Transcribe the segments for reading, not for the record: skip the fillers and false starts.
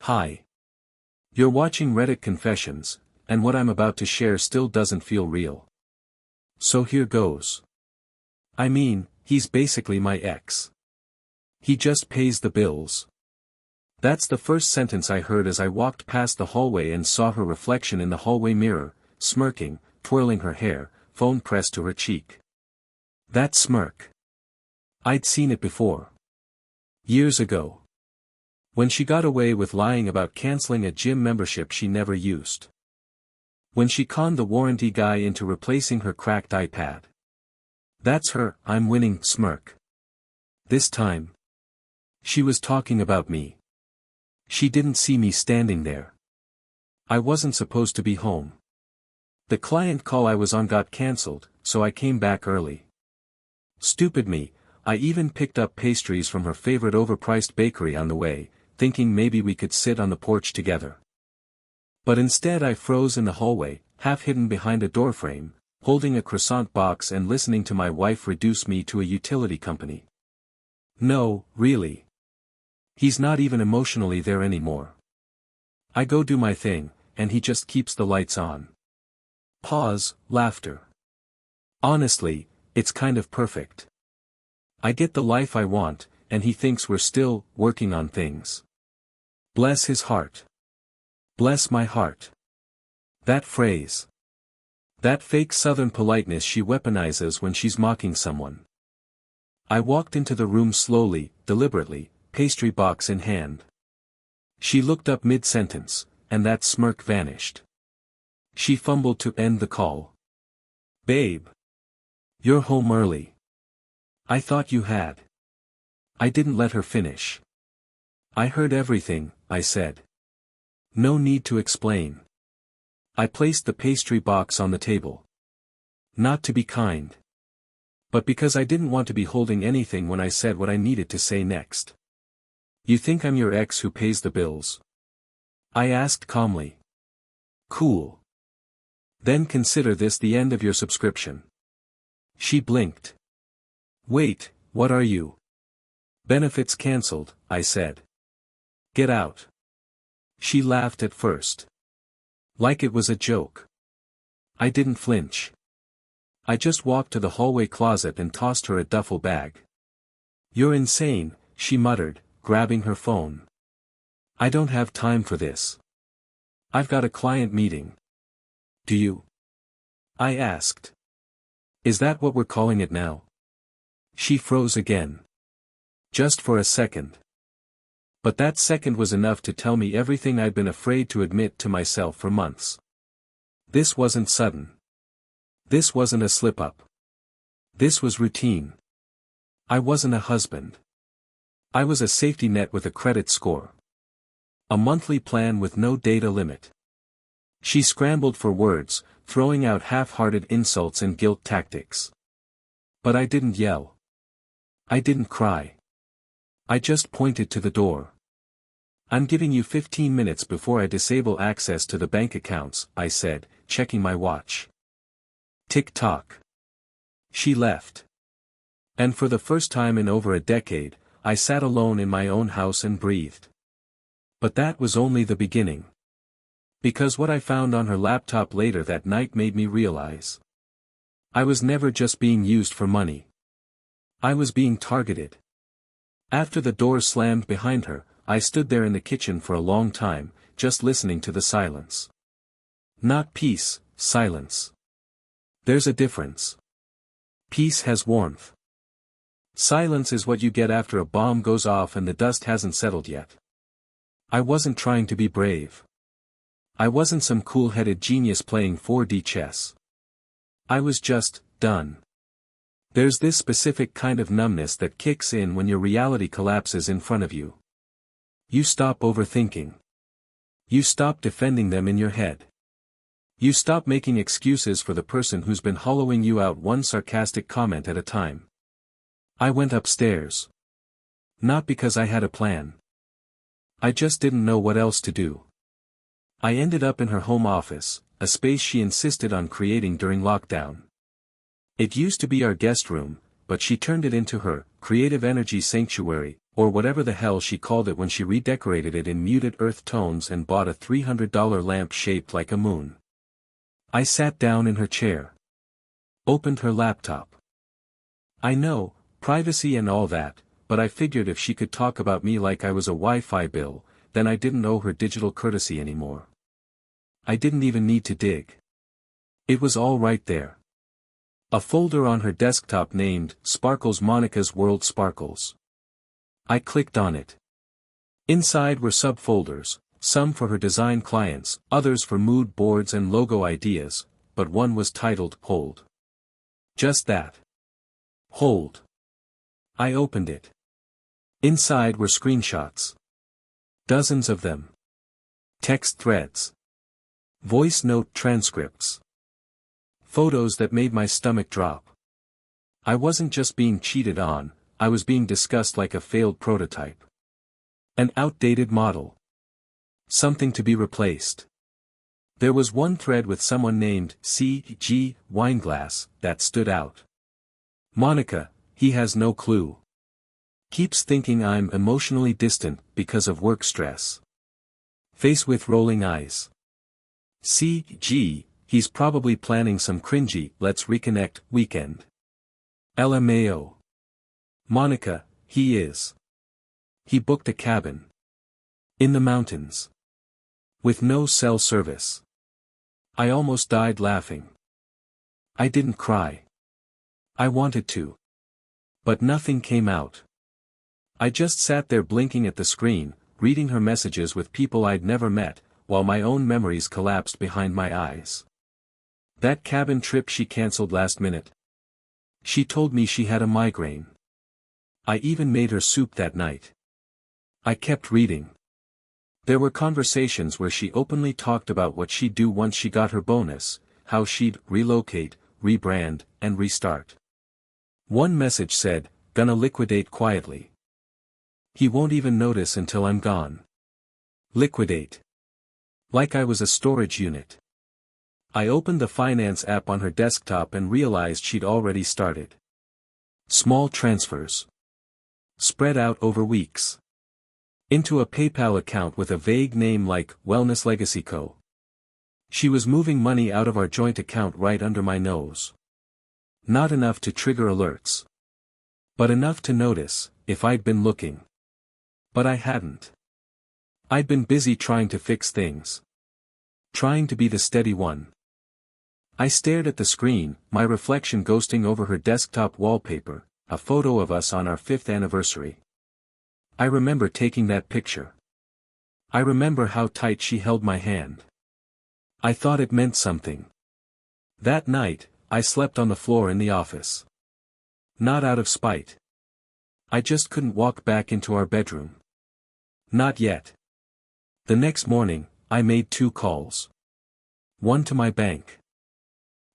Hi. You're watching Reddit Confessions, and what I'm about to share still doesn't feel real. So here goes. I mean, he's basically my ex. He just pays the bills. That's the first sentence I heard as I walked past the hallway and saw her reflection in the hallway mirror, smirking, twirling her hair, phone pressed to her cheek. That smirk. I'd seen it before. Years ago. When she got away with lying about canceling a gym membership she never used. When she conned the warranty guy into replacing her cracked iPad. That's her "I'm winning" smirk. This time. She was talking about me. She didn't see me standing there. I wasn't supposed to be home. The client call I was on got cancelled, so I came back early. Stupid me, I even picked up pastries from her favorite overpriced bakery on the way, thinking maybe we could sit on the porch together. But instead I froze in the hallway, half hidden behind a doorframe, holding a croissant box and listening to my wife reduce me to a utility company. No, really. He's not even emotionally there anymore. I go do my thing, and he just keeps the lights on. Pause, laughter. Honestly, it's kind of perfect. I get the life I want, and he thinks we're still working on things. Bless his heart. Bless my heart. That phrase. That fake southern politeness she weaponizes when she's mocking someone. I walked into the room slowly, deliberately, pastry box in hand. She looked up mid-sentence, and that smirk vanished. She fumbled to end the call. Babe. You're home early. I thought you had. I didn't let her finish. I heard everything, I said. No need to explain. I placed the pastry box on the table. Not to be kind. But because I didn't want to be holding anything when I said what I needed to say next. You think I'm your ex who pays the bills? I asked calmly. Cool. Then consider this the end of your subscription. She blinked. Wait, what are you? Benefits cancelled, I said. Get out. She laughed at first. Like it was a joke. I didn't flinch. I just walked to the hallway closet and tossed her a duffel bag. You're insane, she muttered, grabbing her phone. I don't have time for this. I've got a client meeting. Do you? I asked. Is that what we're calling it now? She froze again. Just for a second. But that second was enough to tell me everything I'd been afraid to admit to myself for months. This wasn't sudden. This wasn't a slip-up. This was routine. I wasn't a husband. I was a safety net with a credit score. A monthly plan with no data limit. She scrambled for words, throwing out half-hearted insults and guilt tactics. But I didn't yell. I didn't cry. I just pointed to the door. I'm giving you 15 minutes before I disable access to the bank accounts, I said, checking my watch. Tick-tock. She left. And for the first time in over a decade, I sat alone in my own house and breathed. But that was only the beginning. Because what I found on her laptop later that night made me realize. I was never just being used for money. I was being targeted. After the door slammed behind her, I stood there in the kitchen for a long time, just listening to the silence. Not peace, silence. There's a difference. Peace has warmth. Silence is what you get after a bomb goes off and the dust hasn't settled yet. I wasn't trying to be brave. I wasn't some cool-headed genius playing 4D chess. I was just done. There's this specific kind of numbness that kicks in when your reality collapses in front of you. You stop overthinking. You stop defending them in your head. You stop making excuses for the person who's been hollowing you out one sarcastic comment at a time. I went upstairs. Not because I had a plan. I just didn't know what else to do. I ended up in her home office, a space she insisted on creating during lockdown. It used to be our guest room, but she turned it into her creative energy sanctuary, or whatever the hell she called it when she redecorated it in muted earth tones and bought a $300 lamp shaped like a moon. I sat down in her chair. Opened her laptop. I know, privacy and all that, but I figured if she could talk about me like I was a Wi-Fi bill, then I didn't owe her digital courtesy anymore. I didn't even need to dig. It was all right there. A folder on her desktop named Sparkles Monica's World Sparkles. I clicked on it. Inside were subfolders, some for her design clients, others for mood boards and logo ideas, but one was titled Hold. Just that. Hold. I opened it. Inside were screenshots. Dozens of them. Text threads. Voice note transcripts. Photos that made my stomach drop. I wasn't just being cheated on, I was being discussed like a failed prototype. An outdated model. Something to be replaced. There was one thread with someone named C.G. Wineglass that stood out. Monica, he has no clue. Keeps thinking I'm emotionally distant because of work stress. Face with rolling eyes. C.G., he's probably planning some cringy let's reconnect weekend. LMAO. Monica, he is. He booked a cabin. In the mountains. With no cell service. I almost died laughing. I didn't cry. I wanted to. But nothing came out. I just sat there blinking at the screen, reading her messages with people I'd never met, while my own memories collapsed behind my eyes. That cabin trip she canceled last minute. She told me she had a migraine. I even made her soup that night. I kept reading. There were conversations where she openly talked about what she'd do once she got her bonus, how she'd relocate, rebrand, and restart. One message said, "Gonna liquidate quietly. He won't even notice until I'm gone." Liquidate. Like I was a storage unit. I opened the finance app on her desktop and realized she'd already started. Small transfers. Spread out over weeks. Into a PayPal account with a vague name like Wellness Legacy Co. She was moving money out of our joint account right under my nose. Not enough to trigger alerts. But enough to notice, if I'd been looking. But I hadn't. I'd been busy trying to fix things. Trying to be the steady one. I stared at the screen, my reflection ghosting over her desktop wallpaper, a photo of us on our 5th anniversary. I remember taking that picture. I remember how tight she held my hand. I thought it meant something. That night, I slept on the floor in the office. Not out of spite. I just couldn't walk back into our bedroom. Not yet. The next morning, I made 2 calls. One to my bank.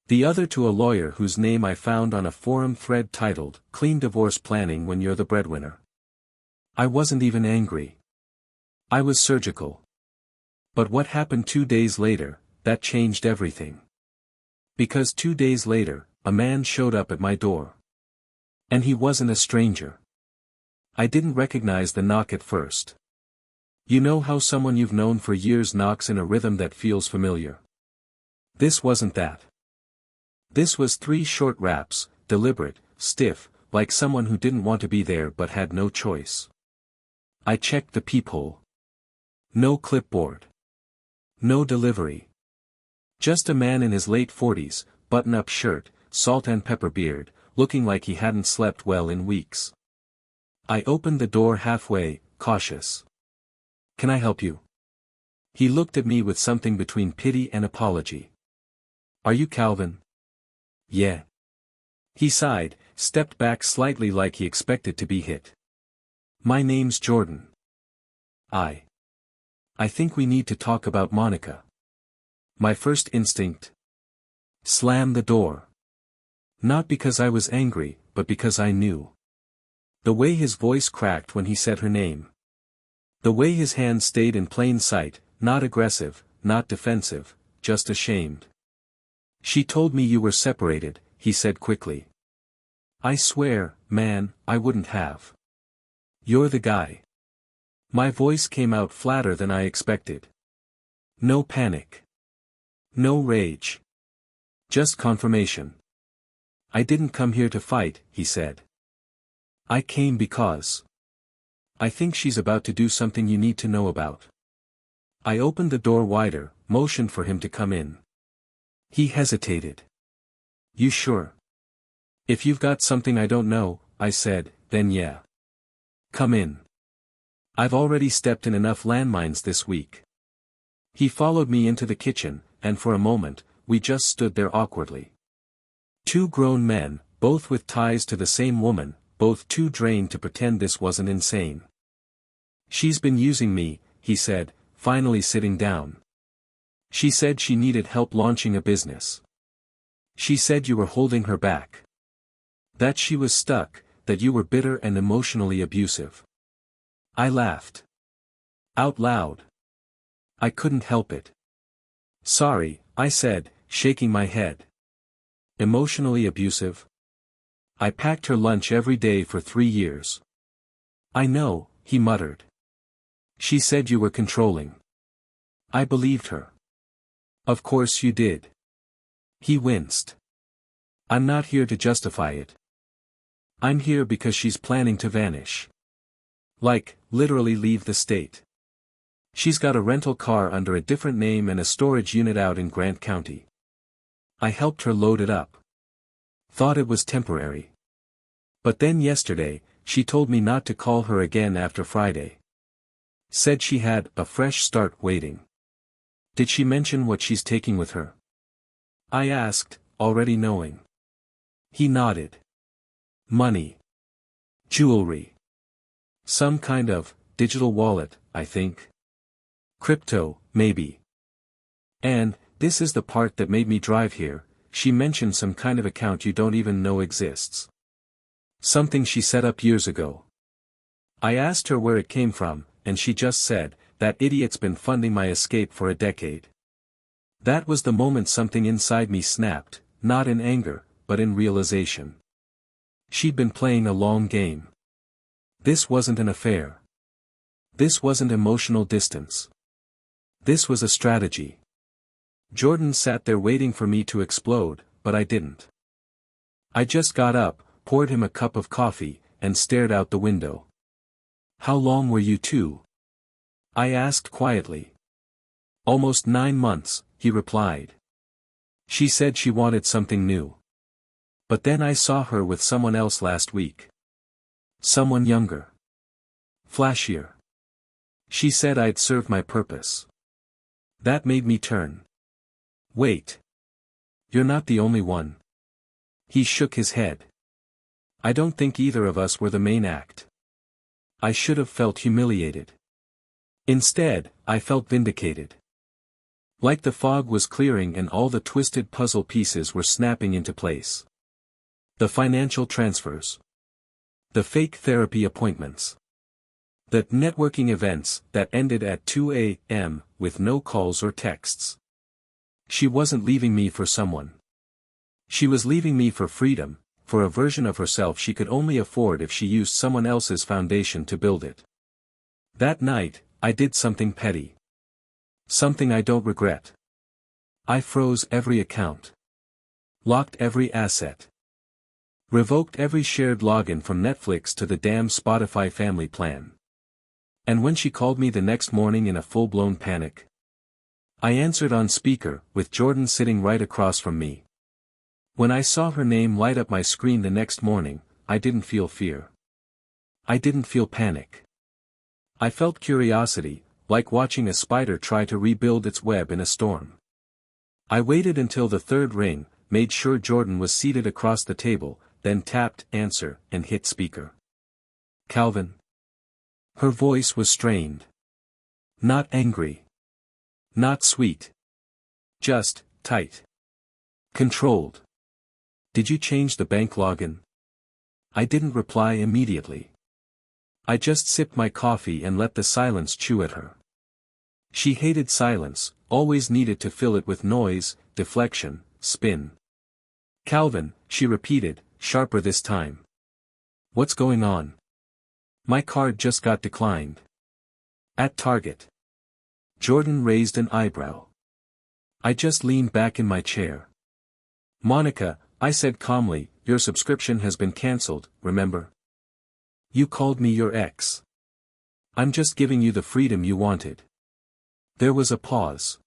The other to a lawyer whose name I found on a forum thread titled, "Clean Divorce Planning When You're the Breadwinner." I wasn't even angry. I was surgical. But what happened 2 days later, that changed everything. Because 2 days later, a man showed up at my door. And he wasn't a stranger. I didn't recognize the knock at first. You know how someone you've known for years knocks in a rhythm that feels familiar? This wasn't that. This was 3 short raps, deliberate, stiff, like someone who didn't want to be there but had no choice. I checked the peephole. No clipboard. No delivery. Just a man in his late 40s, button-up shirt, salt and pepper beard, looking like he hadn't slept well in weeks. I opened the door halfway, cautious. "Can I help you?" He looked at me with something between pity and apology. "Are you Calvin?" "Yeah." He sighed, stepped back slightly like he expected to be hit. "My name's Jordan. I think we need to talk about Monica." My first instinct. Slam the door. Not because I was angry, but because I knew. The way his voice cracked when he said her name. The way his hand stayed in plain sight, not aggressive, not defensive, just ashamed. "She told me you were separated," he said quickly. "I swear, man, I wouldn't have." You're the guy. My voice came out flatter than I expected. No panic. No rage. Just confirmation. I didn't come here to fight, he said. I came because I think she's about to do something you need to know about. I opened the door wider, motioned for him to come in. He hesitated. You sure? If you've got something I don't know, I said, then yeah. Come in. I've already stepped in enough landmines this week. He followed me into the kitchen, and for a moment, we just stood there awkwardly. Two grown men, both with ties to the same woman, both too drained to pretend this wasn't insane. She's been using me, he said, finally sitting down. She said she needed help launching a business. She said you were holding her back. That she was stuck, that you were bitter and emotionally abusive. I laughed. Out loud. I couldn't help it. Sorry, I said, shaking my head. Emotionally abusive? I packed her lunch every day for 3 years. I know, he muttered. She said you were controlling. I believed her. Of course you did. He winced. I'm not here to justify it. I'm here because she's planning to vanish. Like, literally leave the state. She's got a rental car under a different name and a storage unit out in Grant County. I helped her load it up. Thought it was temporary. But then yesterday, she told me not to call her again after Friday. Said she had a fresh start waiting. Did she mention what she's taking with her? I asked, already knowing. He nodded. Money. Jewelry. Some kind of digital wallet, I think. Crypto, maybe. And, this is the part that made me drive here, she mentioned some kind of account you don't even know exists. Something she set up years ago. I asked her where it came from, and she just said, that idiot's been funding my escape for a decade. That was the moment something inside me snapped, not in anger, but in realization. She'd been playing a long game. This wasn't an affair. This wasn't emotional distance. This was a strategy. Jordan sat there waiting for me to explode, but I didn't. I just got up, poured him a cup of coffee, and stared out the window. How long were you two? I asked quietly. Almost 9 months, he replied. She said she wanted something new. But then I saw her with someone else last week. Someone younger. Flashier. She said I'd served my purpose. That made me turn. Wait. You're not the only one. He shook his head. I don't think either of us were the main act. I should have felt humiliated. Instead, I felt vindicated. Like the fog was clearing and all the twisted puzzle pieces were snapping into place. The financial transfers. The fake therapy appointments. The networking events that ended at 2 a.m. with no calls or texts. She wasn't leaving me for someone. She was leaving me for freedom, for a version of herself she could only afford if she used someone else's foundation to build it. That night, I did something petty. Something I don't regret. I froze every account. Locked every asset. Revoked every shared login from Netflix to the damn Spotify family plan. And when she called me the next morning in a full-blown panic, I answered on speaker, with Jordan sitting right across from me. When I saw her name light up my screen the next morning, I didn't feel fear. I didn't feel panic. I felt curiosity, like watching a spider try to rebuild its web in a storm. I waited until the third ring, made sure Jordan was seated across the table, then tapped answer and hit speaker. Calvin. Her voice was strained. Not angry. Not sweet. Just, tight. Controlled. Did you change the bank login? I didn't reply immediately. I just sipped my coffee and let the silence chew at her. She hated silence, always needed to fill it with noise, deflection, spin. Calvin, she repeated, sharper this time. What's going on? My card just got declined. At Target. Jordan raised an eyebrow. I just leaned back in my chair. Monica, I said calmly, your subscription has been cancelled, remember? You called me your ex. I'm just giving you the freedom you wanted. There was a pause.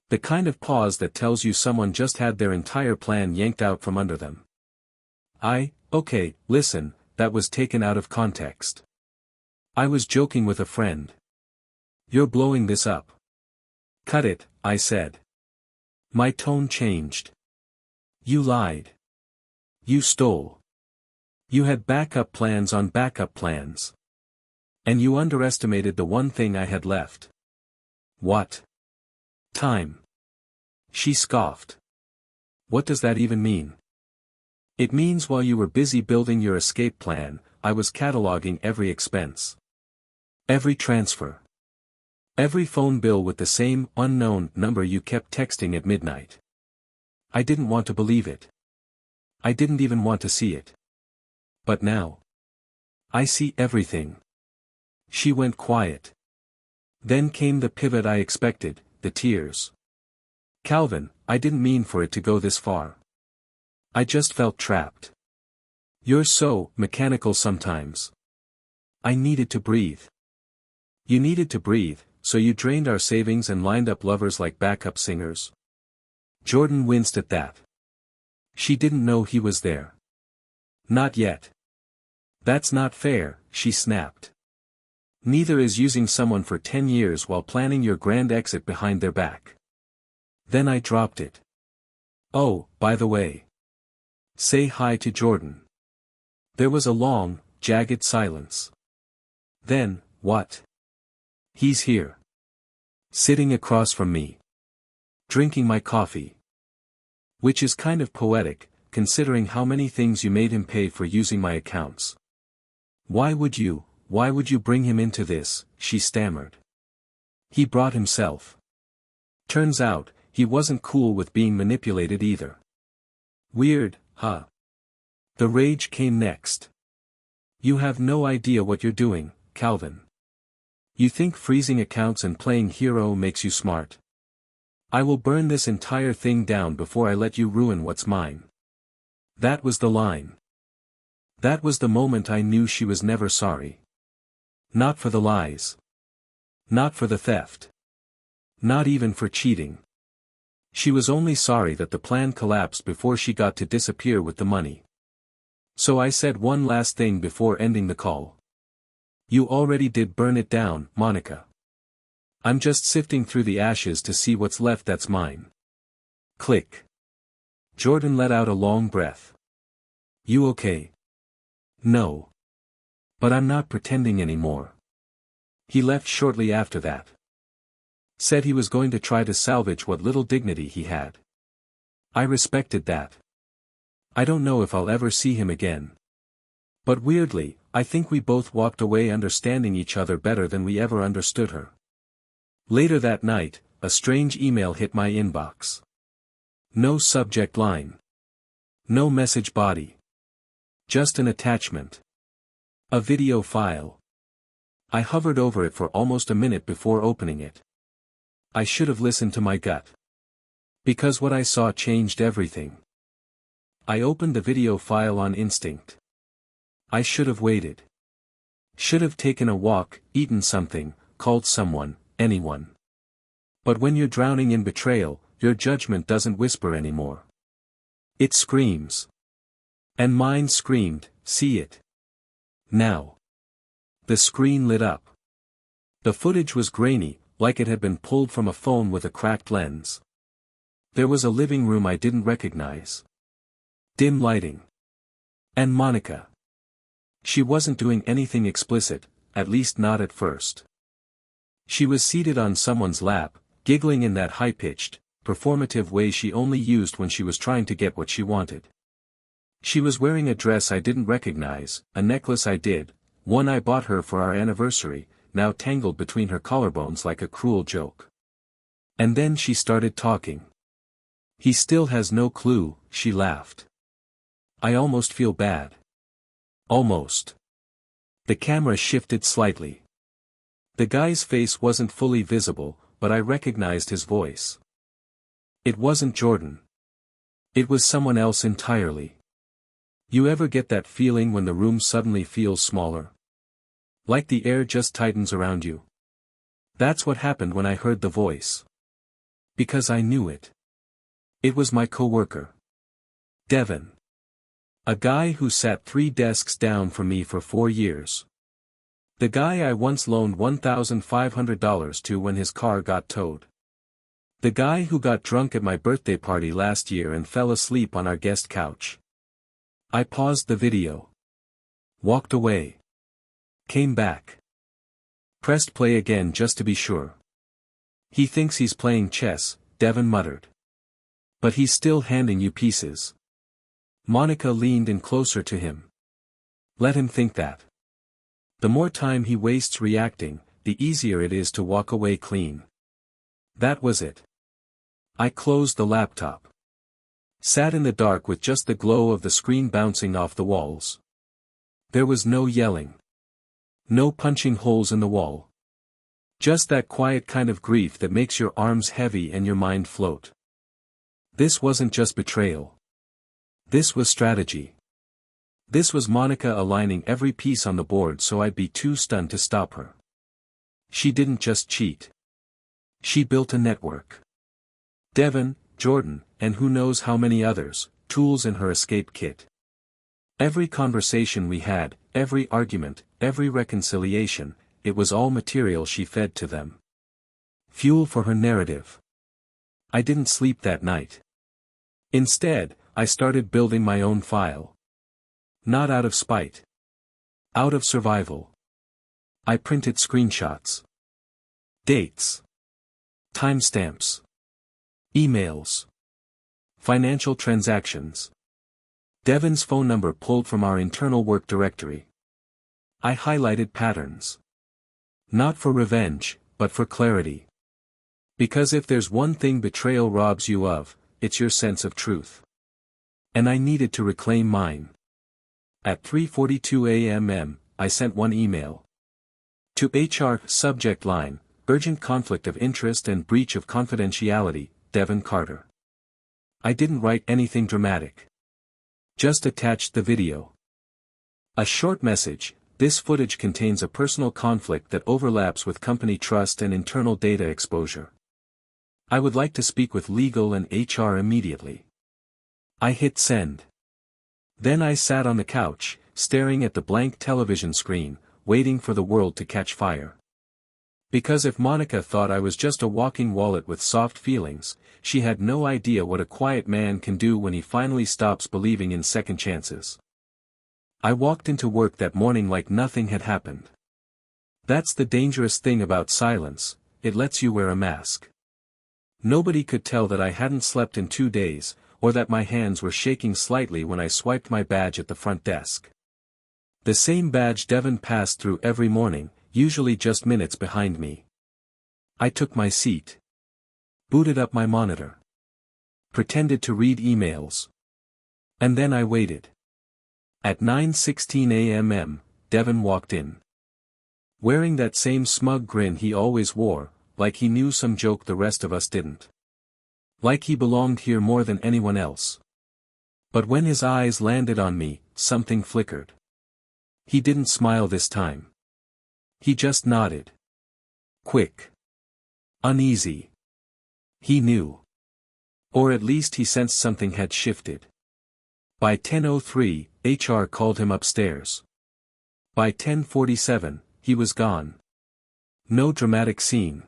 The kind of pause that tells you someone just had their entire plan yanked out from under them. Okay, listen, that was taken out of context. I was joking with a friend. You're blowing this up. Cut it, I said. My tone changed. You lied. You stole. You had backup plans on backup plans. And you underestimated the one thing I had left. What? Time. She scoffed. What does that even mean? It means while you were busy building your escape plan, I was cataloging every expense. Every transfer. Every phone bill with the same unknown number you kept texting at midnight. I didn't want to believe it. I didn't even want to see it. But now. I see everything. She went quiet. Then came the pivot I expected, the tears. Calvin, I didn't mean for it to go this far. I just felt trapped. You're so mechanical sometimes. I needed to breathe. You needed to breathe, so you drained our savings and lined up lovers like backup singers. Jordan winced at that. She didn't know he was there. Not yet. That's not fair, she snapped. Neither is using someone for 10 years while planning your grand exit behind their back. Then I dropped it. Oh, by the way. Say hi to Jordan. There was a long, jagged silence. Then, what? He's here. Sitting across from me. Drinking my coffee. Which is kind of poetic, considering how many things you made him pay for using my accounts. Why would you bring him into this, she stammered. He brought himself. Turns out, he wasn't cool with being manipulated either. Weird, huh? The rage came next. You have no idea what you're doing, Calvin. You think freezing accounts and playing hero makes you smart? I will burn this entire thing down before I let you ruin what's mine. That was the line. That was the moment I knew she was never sorry. Not for the lies. Not for the theft. Not even for cheating. She was only sorry that the plan collapsed before she got to disappear with the money. So I said one last thing before ending the call. You already did burn it down, Monica. I'm just sifting through the ashes to see what's left that's mine. Click. Jordan let out a long breath. You okay? No. But I'm not pretending anymore. He left shortly after that. Said he was going to try to salvage what little dignity he had. I respected that. I don't know if I'll ever see him again. But weirdly, I think we both walked away understanding each other better than we ever understood her. Later that night, a strange email hit my inbox. No subject line. No message body. Just an attachment. A video file. I hovered over it for almost a minute before opening it. I should have listened to my gut. Because what I saw changed everything. I opened the video file on instinct. I should have waited. Should have taken a walk, eaten something, called someone, anyone. But when you're drowning in betrayal, your judgment doesn't whisper anymore. It screams. And mine screamed, see it. Now. The screen lit up. The footage was grainy, like it had been pulled from a phone with a cracked lens. There was a living room I didn't recognize. Dim lighting. And Monica. She wasn't doing anything explicit, at least not at first. She was seated on someone's lap, giggling in that high-pitched, performative way she only used when she was trying to get what she wanted. She was wearing a dress I didn't recognize, a necklace I did, one I bought her for our anniversary, now tangled between her collarbones like a cruel joke. And then she started talking. He still has no clue, she laughed. I almost feel bad. Almost. The camera shifted slightly. The guy's face wasn't fully visible, but I recognized his voice. It wasn't Jordan. It was someone else entirely. You ever get that feeling when the room suddenly feels smaller? Like the air just tightens around you? That's what happened when I heard the voice. Because I knew it. It was my coworker. Devin. A guy who sat 3 desks down from me for 4 years. The guy I once loaned $1,500 to when his car got towed. The guy who got drunk at my birthday party last year and fell asleep on our guest couch. I paused the video. Walked away. Came back. Pressed play again just to be sure. He thinks he's playing chess, Devin muttered. But he's still handing you pieces. Monica leaned in closer to him. Let him think that. The more time he wastes reacting, the easier it is to walk away clean. That was it. I closed the laptop. Sat in the dark with just the glow of the screen bouncing off the walls. There was no yelling. No punching holes in the wall. Just that quiet kind of grief that makes your arms heavy and your mind float. This wasn't just betrayal. This was strategy. This was Monica aligning every piece on the board so I'd be too stunned to stop her. She didn't just cheat. She built a network. Devin, Jordan, and who knows how many others, tools in her escape kit. Every conversation we had, every argument, every reconciliation, it was all material she fed to them. Fuel for her narrative. I didn't sleep that night. Instead, I started building my own file. Not out of spite. Out of survival. I printed screenshots. Dates. Timestamps. Emails. Financial transactions. Devin's phone number pulled from our internal work directory. I highlighted patterns. Not for revenge, but for clarity. Because if there's one thing betrayal robs you of, it's your sense of truth. And I needed to reclaim mine. At 3:42 a.m. I sent one email. To HR, subject line, urgent conflict of interest and breach of confidentiality, Devin Carter. I didn't write anything dramatic. Just attached the video. A short message: this footage contains a personal conflict that overlaps with company trust and internal data exposure. I would like to speak with legal and HR immediately. I hit send. Then I sat on the couch, staring at the blank television screen, waiting for the world to catch fire. Because if Monica thought I was just a walking wallet with soft feelings, she had no idea what a quiet man can do when he finally stops believing in second chances. I walked into work that morning like nothing had happened. That's the dangerous thing about silence, it lets you wear a mask. Nobody could tell that I hadn't slept in 2 days, or that my hands were shaking slightly when I swiped my badge at the front desk. The same badge Devin passed through every morning, usually just minutes behind me. I took my seat. Booted up my monitor. Pretended to read emails. And then I waited. At 9:16 a.m. Devin walked in. Wearing that same smug grin he always wore, like he knew some joke the rest of us didn't. Like he belonged here more than anyone else. But when his eyes landed on me, something flickered. He didn't smile this time. He just nodded. Quick. Uneasy. He knew. Or at least he sensed something had shifted. By 10:03, HR called him upstairs. By 10:47, he was gone. No dramatic scene.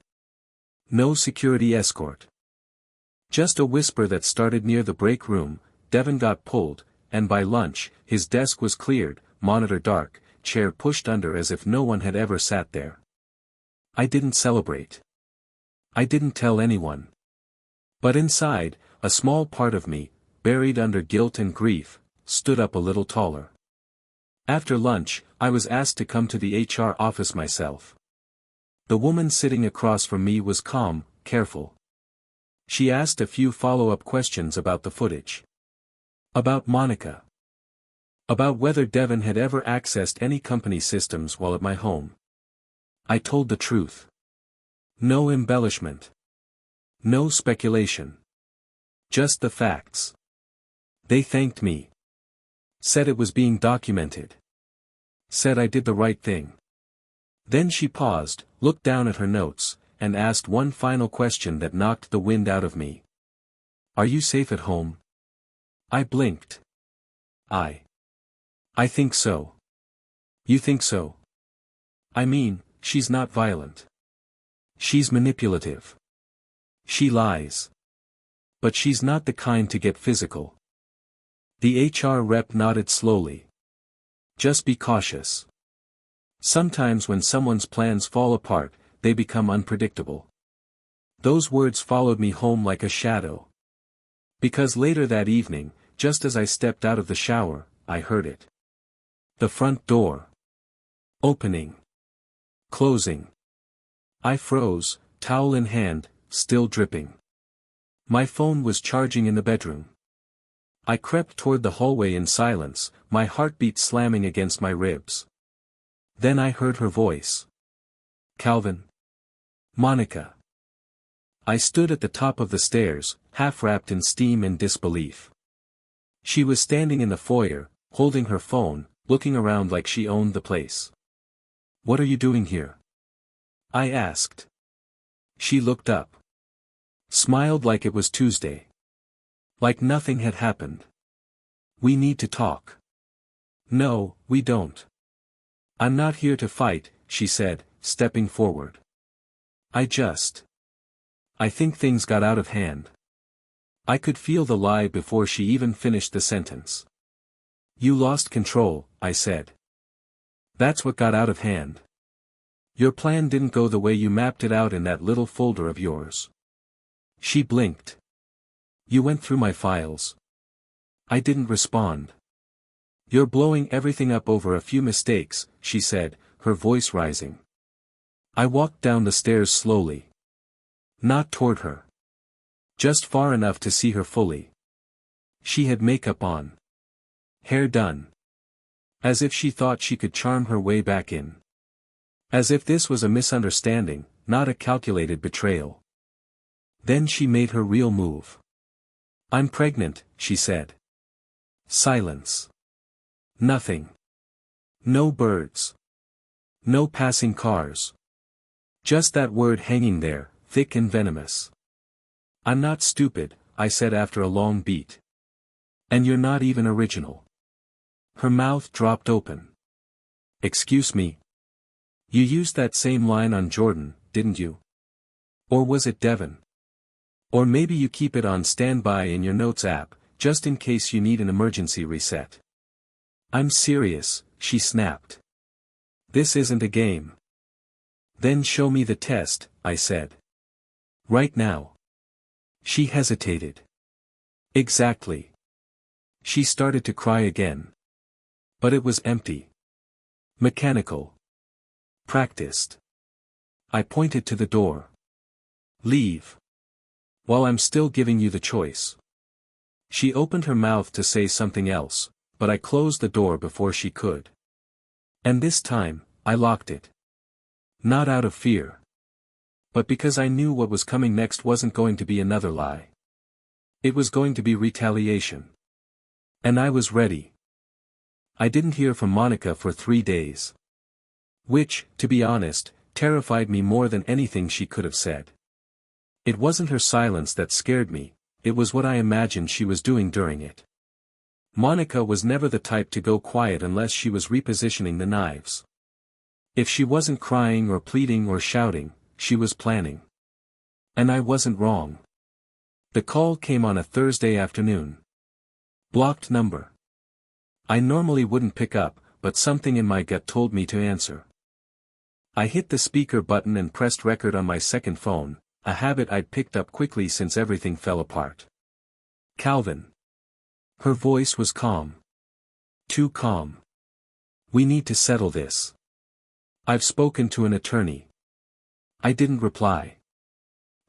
No security escort. Just a whisper that started near the break room: Devin got pulled, and by lunch, his desk was cleared, monitor dark, chair pushed under as if no one had ever sat there. I didn't celebrate. I didn't tell anyone. But inside, a small part of me, buried under guilt and grief, stood up a little taller. After lunch, I was asked to come to the HR office myself. The woman sitting across from me was calm, careful. She asked a few follow-up questions about the footage. About Monica. About whether Devon had ever accessed any company systems while at my home. I told the truth. No embellishment. No speculation. Just the facts. They thanked me. Said it was being documented. Said I did the right thing. Then she paused, looked down at her notes, and asked one final question that knocked the wind out of me. Are you safe at home? I blinked. I think so. You think so? I mean, she's not violent. She's manipulative. She lies. But she's not the kind to get physical. The HR rep nodded slowly. Just be cautious. Sometimes when someone's plans fall apart, they become unpredictable. Those words followed me home like a shadow. Because later that evening, just as I stepped out of the shower, I heard it. The front door. Opening. Closing. I froze, towel in hand, still dripping. My phone was charging in the bedroom. I crept toward the hallway in silence, my heartbeat slamming against my ribs. Then I heard her voice. Calvin. Monica. I stood at the top of the stairs, half wrapped in steam and disbelief. She was standing in the foyer, holding her phone, looking around like she owned the place. What are you doing here? I asked. She looked up. Smiled like it was Tuesday. Like nothing had happened. We need to talk. No, we don't. I'm not here to fight, she said, stepping forward. I think things got out of hand. I could feel the lie before she even finished the sentence. You lost control, I said. That's what got out of hand. Your plan didn't go the way you mapped it out in that little folder of yours. She blinked. You went through my files. I didn't respond. You're blowing everything up over a few mistakes, she said, her voice rising. I walked down the stairs slowly. Not toward her. Just far enough to see her fully. She had makeup on. Hair done. As if she thought she could charm her way back in. As if this was a misunderstanding, not a calculated betrayal. Then she made her real move. I'm pregnant, she said. Silence. Nothing. No birds. No passing cars. Just that word hanging there, thick and venomous. I'm not stupid, I said after a long beat. And you're not even original. Her mouth dropped open. Excuse me. You used that same line on Jordan, didn't you? Or was it Devon? Or maybe you keep it on standby in your notes app, just in case you need an emergency reset. I'm serious, she snapped. This isn't a game. Then show me the test, I said. Right now. She hesitated. Exactly. She started to cry again. But it was empty. Mechanical. Practiced. I pointed to the door. Leave. While I'm still giving you the choice. She opened her mouth to say something else, but I closed the door before she could. And this time, I locked it. Not out of fear. But because I knew what was coming next wasn't going to be another lie. It was going to be retaliation. And I was ready. I didn't hear from Monica for 3 days. Which, to be honest, terrified me more than anything she could have said. It wasn't her silence that scared me, it was what I imagined she was doing during it. Monica was never the type to go quiet unless she was repositioning the knives. If she wasn't crying or pleading or shouting, she was planning. And I wasn't wrong. The call came on a Thursday afternoon. Blocked number. I normally wouldn't pick up, but something in my gut told me to answer. I hit the speaker button and pressed record on my second phone, a habit I'd picked up quickly since everything fell apart. Calvin. Her voice was calm. Too calm. We need to settle this. I've spoken to an attorney. I didn't reply.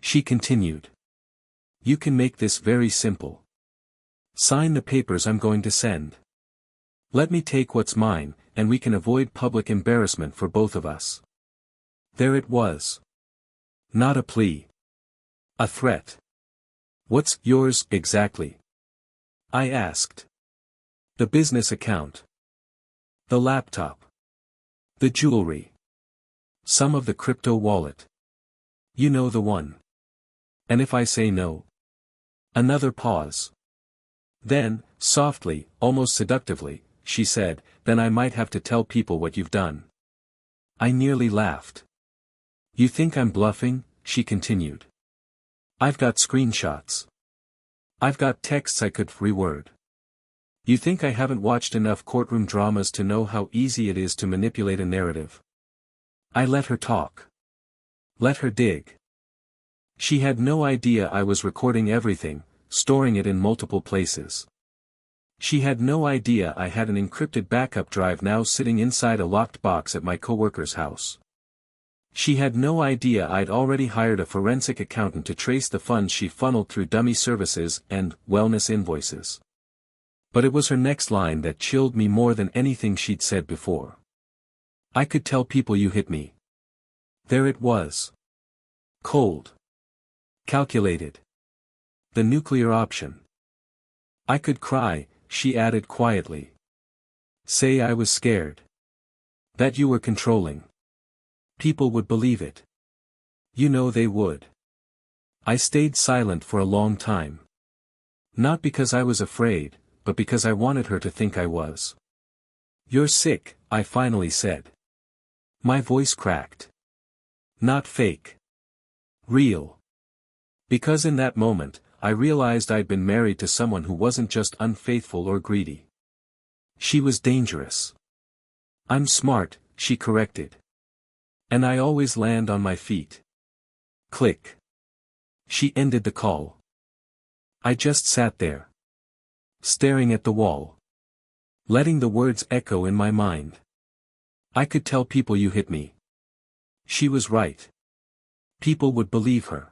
She continued. You can make this very simple. Sign the papers I'm going to send. Let me take what's mine, and we can avoid public embarrassment for both of us. There it was. Not a plea. A threat. What's yours, exactly? I asked. The business account. The laptop. The jewelry. Some of the crypto wallet. You know the one. And if I say no? Another pause. Then, softly, almost seductively, she said, then I might have to tell people what you've done. I nearly laughed. You think I'm bluffing? She continued. I've got screenshots. I've got texts I could reword. You think I haven't watched enough courtroom dramas to know how easy it is to manipulate a narrative? I let her talk. Let her dig. She had no idea I was recording everything, storing it in multiple places. She had no idea I had an encrypted backup drive now sitting inside a locked box at my coworker's house. She had no idea I'd already hired a forensic accountant to trace the funds she funneled through dummy services and wellness invoices. But it was her next line that chilled me more than anything she'd said before. I could tell people you hit me. There it was. Cold. Calculated. The nuclear option. I could cry, she added quietly. Say I was scared. That you were controlling. People would believe it. You know they would. I stayed silent for a long time. Not because I was afraid, but because I wanted her to think I was. You're sick, I finally said. My voice cracked. Not fake. Real. Because in that moment, I realized I'd been married to someone who wasn't just unfaithful or greedy. She was dangerous. I'm smart, she corrected. And I always land on my feet. Click. She ended the call. I just sat there. Staring at the wall. Letting the words echo in my mind. I could tell people you hit me. She was right. People would believe her.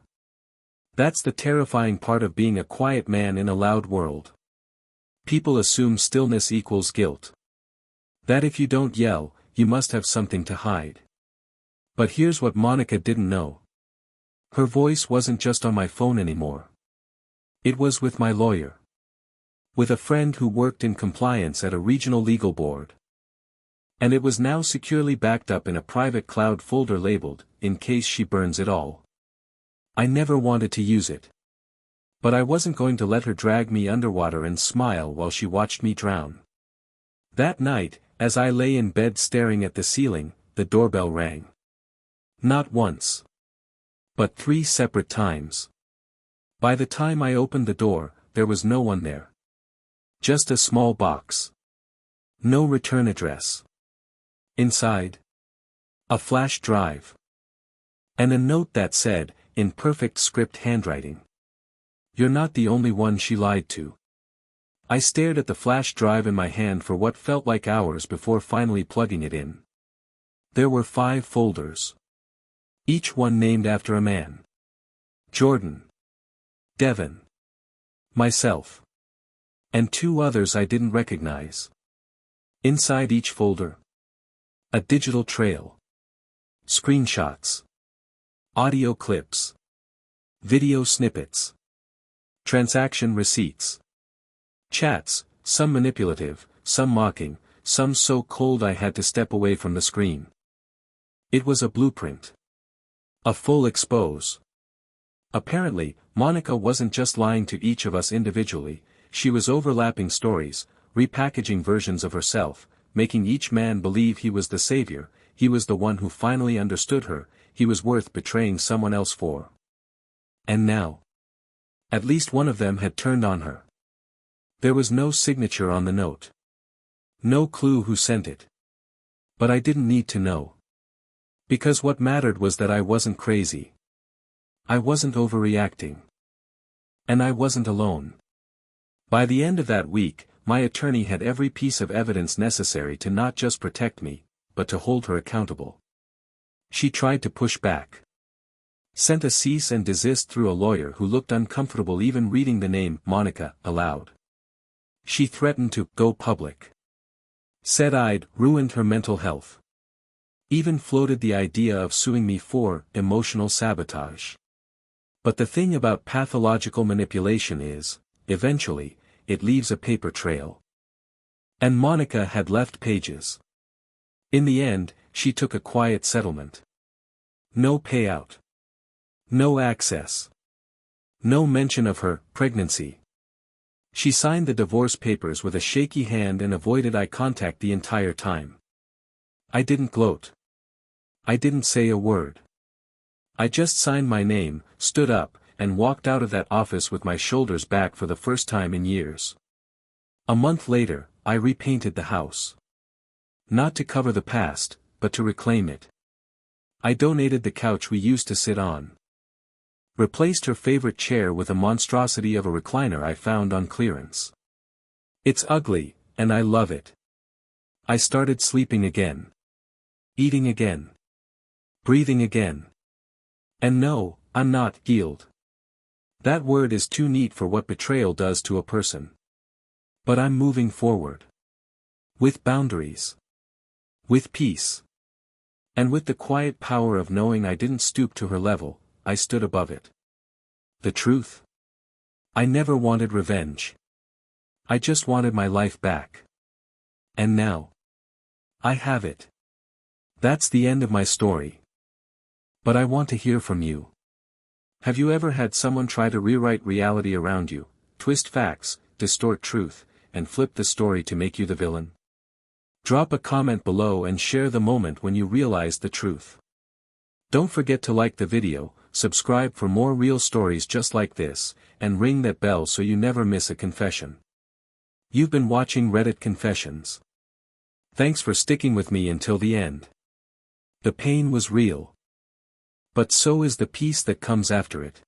That's the terrifying part of being a quiet man in a loud world. People assume stillness equals guilt. That if you don't yell, you must have something to hide. But here's what Monica didn't know. Her voice wasn't just on my phone anymore. It was with my lawyer. With a friend who worked in compliance at a regional legal board. And it was now securely backed up in a private cloud folder labeled, in case she burns it all. I never wanted to use it. But I wasn't going to let her drag me underwater and smile while she watched me drown. That night, as I lay in bed staring at the ceiling, the doorbell rang. Not once. But 3 separate times. By the time I opened the door, there was no one there. Just a small box. No return address. Inside? A flash drive. And a note that said, in perfect script handwriting. You're not the only one she lied to. I stared at the flash drive in my hand for what felt like hours before finally plugging it in. There were 5 folders. Each one named after a man. Jordan. Devin. Myself. And 2 others I didn't recognize. Inside each folder. A digital trail. Screenshots. Audio clips. Video snippets. Transaction receipts. Chats, some manipulative, some mocking, some so cold I had to step away from the screen. It was a blueprint. A full expose. Apparently, Monica wasn't just lying to each of us individually, she was overlapping stories, repackaging versions of herself, making each man believe he was the savior, he was the one who finally understood her, he was worth betraying someone else for. And now. At least one of them had turned on her. There was no signature on the note. No clue who sent it. But I didn't need to know. Because what mattered was that I wasn't crazy. I wasn't overreacting. And I wasn't alone. By the end of that week, my attorney had every piece of evidence necessary to not just protect me, but to hold her accountable. She tried to push back. Sent a cease and desist through a lawyer who looked uncomfortable even reading the name Monica aloud. She threatened to go public. Said I'd ruined her mental health. Even floated the idea of suing me for emotional sabotage. But the thing about pathological manipulation is, eventually, it leaves a paper trail. And Monica had left pages. In the end, she took a quiet settlement. No payout. No access. No mention of her pregnancy. She signed the divorce papers with a shaky hand and avoided eye contact the entire time. I didn't gloat. I didn't say a word. I just signed my name, stood up, and walked out of that office with my shoulders back for the first time in years. A month later, I repainted the house. Not to cover the past, but to reclaim it. I donated the couch we used to sit on. Replaced her favorite chair with a monstrosity of a recliner I found on clearance. It's ugly, and I love it. I started sleeping again. Eating again. Breathing again. And no, I'm not healed. That word is too neat for what betrayal does to a person. But I'm moving forward. With boundaries. With peace. And with the quiet power of knowing I didn't stoop to her level, I stood above it. The truth? I never wanted revenge. I just wanted my life back. And now? I have it. That's the end of my story. But I want to hear from you. Have you ever had someone try to rewrite reality around you, twist facts, distort truth, and flip the story to make you the villain? Drop a comment below and share the moment when you realized the truth. Don't forget to like the video, subscribe for more real stories just like this, and ring that bell so you never miss a confession. You've been watching Reddit Confessions. Thanks for sticking with me until the end. The pain was real. But so is the peace that comes after it.